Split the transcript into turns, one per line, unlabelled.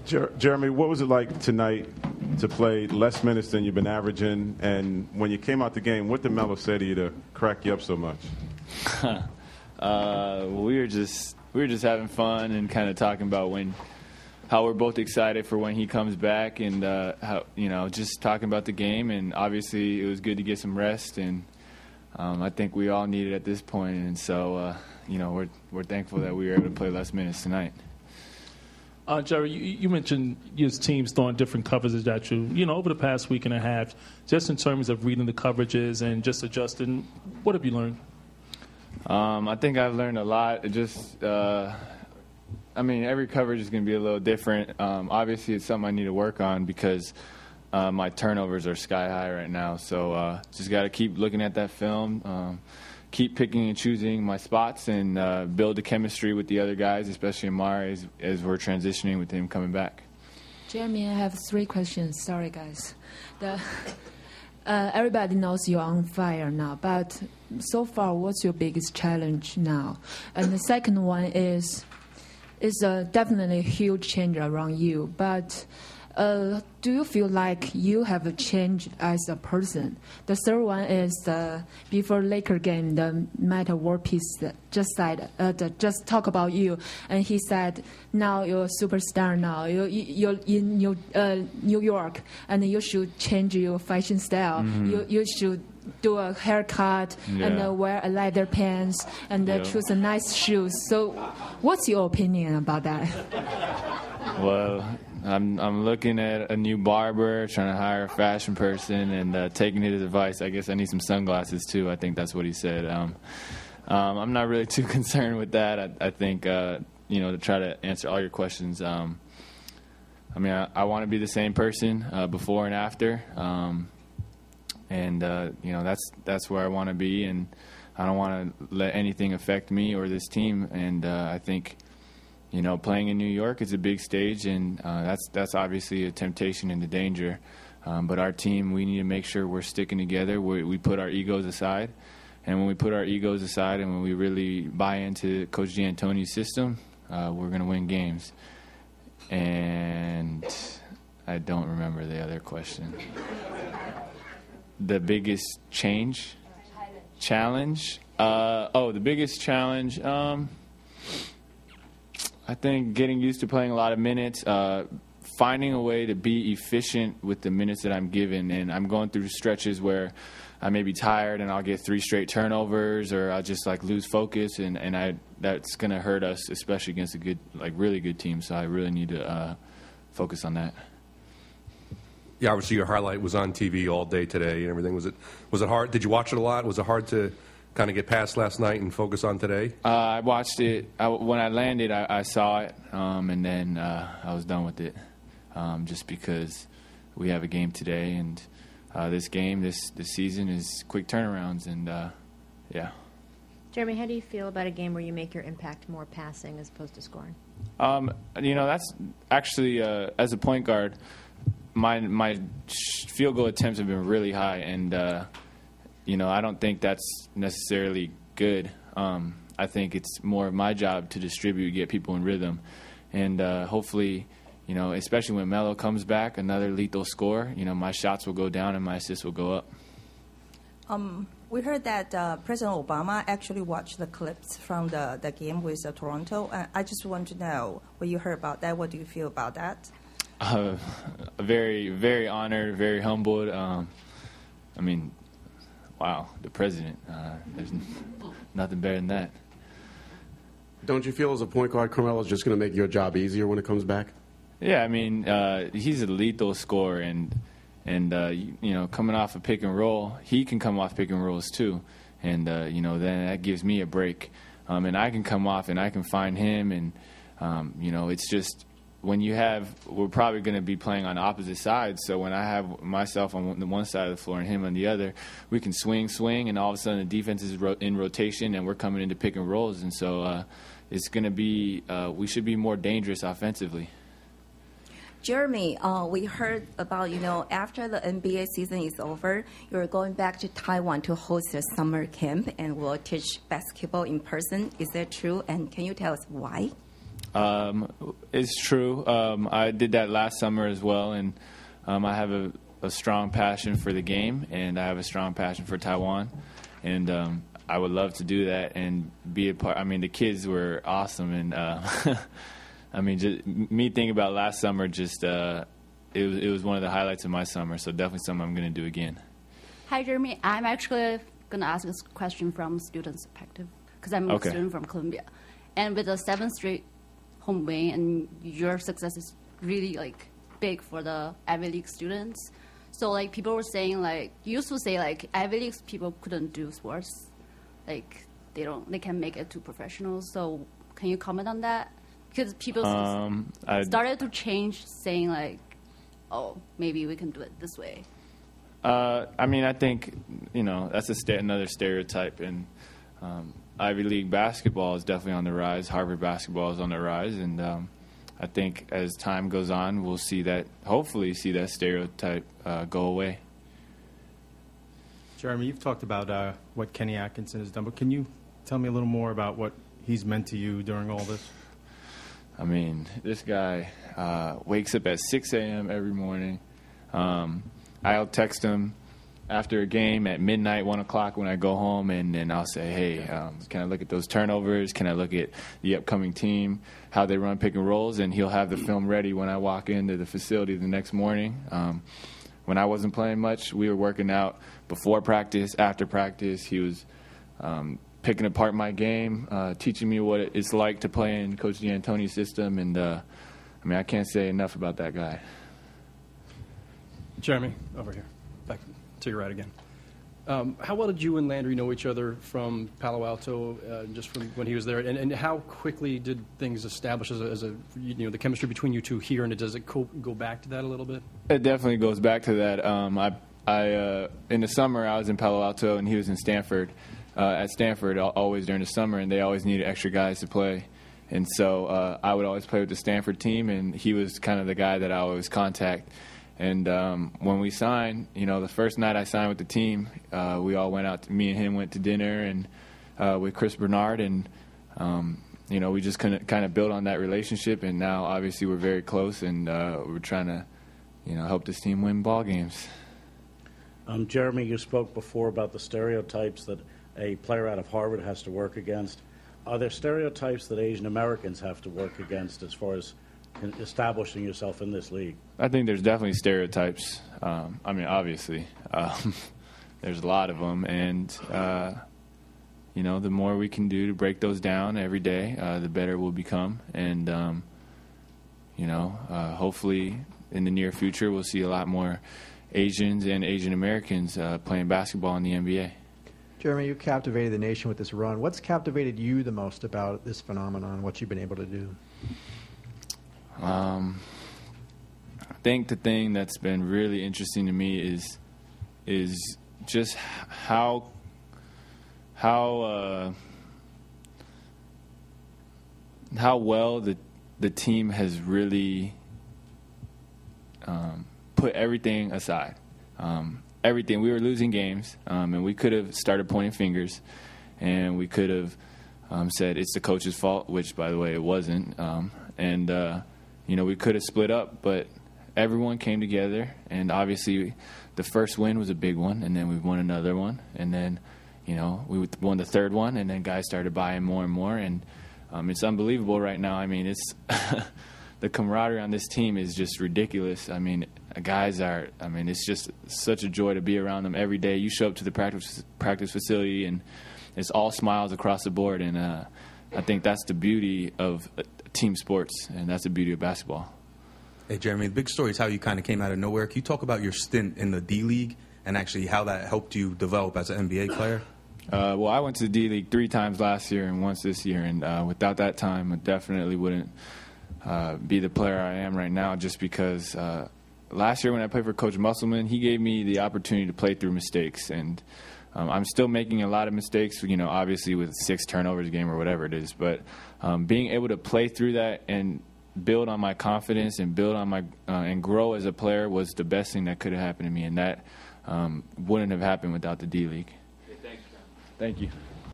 Jeremy, what was it like tonight to play less minutes than you've been averaging? And when you came out the game, what did Melo say to you to crack you up so much?
We were just having fun and kind of talking about how we're both excited for when he comes back, and how just talking about the game. And obviously, it was good to get some rest, and I think we all need it at this point. And so, we're thankful that we were able to play less minutes tonight.
Jerry, you mentioned your team's throwing different coverages at you, over the past week and a half, just in terms of reading the coverages and just adjusting. What have you learned?
I think I've learned a lot. Every coverage is going to be a little different. Obviously, it's something I need to work on because my turnovers are sky high right now. So just got to keep looking at that film, keep picking and choosing my spots, and build the chemistry with the other guys, especially Amar, as we're transitioning with him coming back.
Jeremy, I have 3 questions. Sorry, guys. Everybody knows you're on fire now, but so far, what's your biggest challenge now? And the second one is definitely a huge change around you, but do you feel like you have a change as a person? The third one is before Laker game, the Matt War Piece just talk about you, and he said, now you're a superstar now. You're in New York, and you should change your fashion style. Mm-hmm. You should do a haircut and wear a leather pants and choose a nice shoes. So, what's your opinion about that?
Well, I'm looking at a new barber, trying to hire a fashion person, and taking his advice. I guess I need some sunglasses too. I think that's what he said. I'm not really too concerned with that. I think to try to answer all your questions. I want to be the same person before and after, and that's where I want to be, and I don't want to let anything affect me or this team. And I think. Playing in New York is a big stage, and that's obviously a temptation and a danger. But our team, we need to make sure we're sticking together. We put our egos aside, and when we put our egos aside and when we really buy into Coach D'Antoni's system, we're going to win games. And I don't remember the other question. The biggest challenge? The biggest challenge... I think getting used to playing a lot of minutes, finding a way to be efficient with the minutes that I'm given. And I'm going through stretches where I may be tired and I'll get 3 straight turnovers, or I'll just lose focus, and that's going to hurt us, especially against a really good team. So I really need to focus on that.
Yeah, obviously your highlight was on TV all day today and everything. Was it hard? Did you watch it a lot? Was it hard to kind of get past last night and focus on today?
I watched it. When I landed, I saw it, and then I was done with it, just because we have a game today, and this season is quick turnarounds, and yeah.
Jeremy, how do you feel about a game where you make your impact more passing as opposed to scoring?
That's actually, as a point guard, my field goal attempts have been really high, and I don't think that's necessarily good. I think it's more of my job to distribute, get people in rhythm. And hopefully, especially when Melo comes back, another lethal scorer, my shots will go down and my assists will go up.
We heard that President Obama actually watched the clips from the game with Toronto. I just want to know what you heard about that. What do you feel about that?
Very, very honored, very humbled. Wow, the president. There's nothing better than that.
Don't you feel as a point guard, Carmelo's just going to make your job easier when it comes back?
Yeah, he's a lethal scorer, and coming off a pick and roll, he can come off pick and rolls too, and then that gives me a break, and I can come off and I can find him, and it's just. We're probably going to be playing on opposite sides. So when I have myself on the one side of the floor and him on the other, we can swing, and all of a sudden the defense is in rotation and we're coming into pick and rolls. And so it's going to be we should be more dangerous offensively.
Jeremy, we heard about, after the NBA season is over, you're going back to Taiwan to host a summer camp and will teach basketball in person. Is that true? And can you tell us why?
It's true. I did that last summer as well, and I have a strong passion for the game, and I have a strong passion for Taiwan, and I would love to do that and be a part. I mean, the kids were awesome, and I mean, just me thinking about last summer, just it was one of the highlights of my summer. So definitely something I'm going to do again.
Hi, Jeremy. I'm actually going to ask this question from student's perspective because I'm a student from Columbia, and with the 7th straight home win, and your success is really like big for the Ivy League students. So like people were saying, like used to say like Ivy League people couldn't do sports, like they can't make it to professionals. So can you comment on that? Because people started to change, saying like, oh, maybe we can do it this way.
I mean, I think that's another stereotype, and Ivy League basketball is definitely on the rise. Harvard basketball is on the rise, and I think as time goes on, we'll hopefully see that stereotype go away.
Jeremy, you've talked about what Kenny Atkinson has done, but can you tell me a little more about what he's meant to you during all this?
I mean, this guy wakes up at 6 a.m. every morning. I'll text him after a game at midnight, 1 o'clock when I go home, and then I'll say, hey, can I look at those turnovers? Can I look at the upcoming team, how they run pick and rolls? And he'll have the film ready when I walk into the facility the next morning. When I wasn't playing much, we were working out before practice, after practice. He was picking apart my game, teaching me what it's like to play in Coach D'Antoni's system. And, I mean, I can't say enough about that guy.
Jeremy, over here. Back to your right again. How well did you and Landry know each other from Palo Alto, just from when he was there? And how quickly did things establish as a the chemistry between you two here? And does it go back to that a little bit?
It definitely goes back to that. I in the summer, I was in Palo Alto, and he was in Stanford. At Stanford, always during the summer, and they always needed extra guys to play. And so I would always play with the Stanford team, and he was kind of the guy that I always contact. And when we signed, the first night I signed with the team, we all went out. Me and him went to dinner and with Chris Bernard, and we just kind of built on that relationship. And now, obviously, we're very close, and we're trying to, help this team win ball games.
Jeremy, you spoke before about the stereotypes that a player out of Harvard has to work against. Are there stereotypes that Asian Americans have to work against as far as establishing yourself in this league?
I think there's definitely stereotypes. I mean, obviously, there's a lot of them, and the more we can do to break those down every day, the better we'll become. And hopefully, in the near future, we'll see a lot more Asians and Asian Americans playing basketball in the NBA.
Jeremy, you captivated the nation with this run. What's captivated you the most about this phenomenon, what you've been able to do?
I think the thing that's been really interesting to me is just how well the team has really put everything aside. Everything. We were losing games, and we could have started pointing fingers, and we could have said it's the coach's fault, which, by the way, it wasn't. We could have split up, but everyone came together, and obviously the first win was a big one, and then we won another one, and then, we won the third one, and then guys started buying more and more, and it's unbelievable right now. I mean, it's the camaraderie on this team is just ridiculous. I mean, it's just such a joy to be around them every day. You show up to the practice facility, and it's all smiles across the board, and I think that's the beauty of team sports, and that's the beauty of basketball.
Hey, Jeremy, the big story is how you kind of came out of nowhere. Can you talk about your stint in the D-League and actually how that helped you develop as an NBA player?
Well, I went to the D-League 3 times last year and once this year, and without that time, I definitely wouldn't be the player I am right now, just because last year when I played for Coach Musselman, he gave me the opportunity to play through mistakes, and I'm still making a lot of mistakes, obviously with 6 turnovers a game or whatever it is, but being able to play through that and build on my confidence and build on my and grow as a player was the best thing that could have happened to me, and that wouldn't have happened without the D-League.
Hey, thanks,
Thank you.